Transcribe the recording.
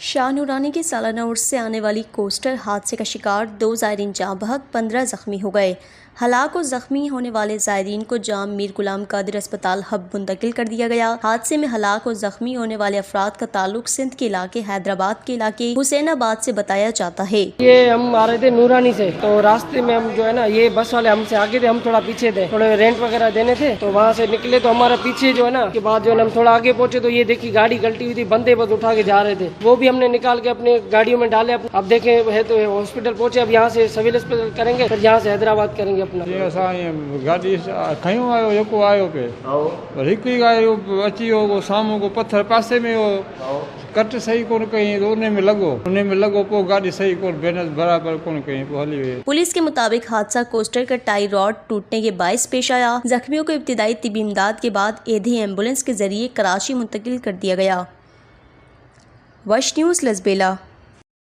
शाह नूरानी की सालाना उर्स से आने वाली कोस्टर हादसे का शिकार 2 ज़ायरीन जाँ बहक 15 ज़ख्मी हो गए। हलाक और ज़ख्मी होने वाले ज़ायरीन को जाम मीर गुलाम कादिर अस्पताल हब मुंतकिल कर दिया गया। हादसे में हलाक और ज़ख्मी होने वाले अफराद का ताल्लुक सिंध के इलाके हैदराबाद के इलाके हुसैनाबाद से बताया जाता है। ये हम आ रहे थे नूरानी से, तो रास्ते में हम जो है ना, ये बस वाले हमसे आगे थे, हम थोड़ा पीछे थे, थोड़े रेंट वगैरह देने थे, तो वहाँ से निकले तो हमारा पीछे जो है ना, के बाद जो है ना, हम थोड़ा आगे पहुंचे तो ये देखी गाड़ी गलती हुई थी, बंदे बस उठा के जा रहे थे, वो भी हमने निकाल के अपने गाड़ियों में डाले। अब देखे है तो हॉस्पिटल पहुंचे, अब यहाँ से सिविल अस्पताल करेंगे, फिर यहाँ से हैदराबाद करेंगे अपना। गाड़ी खयों आयो जेको आयो पे हिकु ई आयो अची वियो साम्हूं को पत्थर पासे में हो कट सही कोन कई तो उन में लॻो पोइ गाॾी सही कोन बैलेंस बराबर कोन कई पोइ हली वई। पुलिस के मुताबिक हादसा कोस्टर का टाई रॉड टूटने के बायस पेश आया। जख्मियों को इब्तिदाई तिबी इमदाद के बाद एधी एम्बुलेंस के जरिए कराची मुंतकिल कर दिया गया। वश न्यूज़ लसबेला।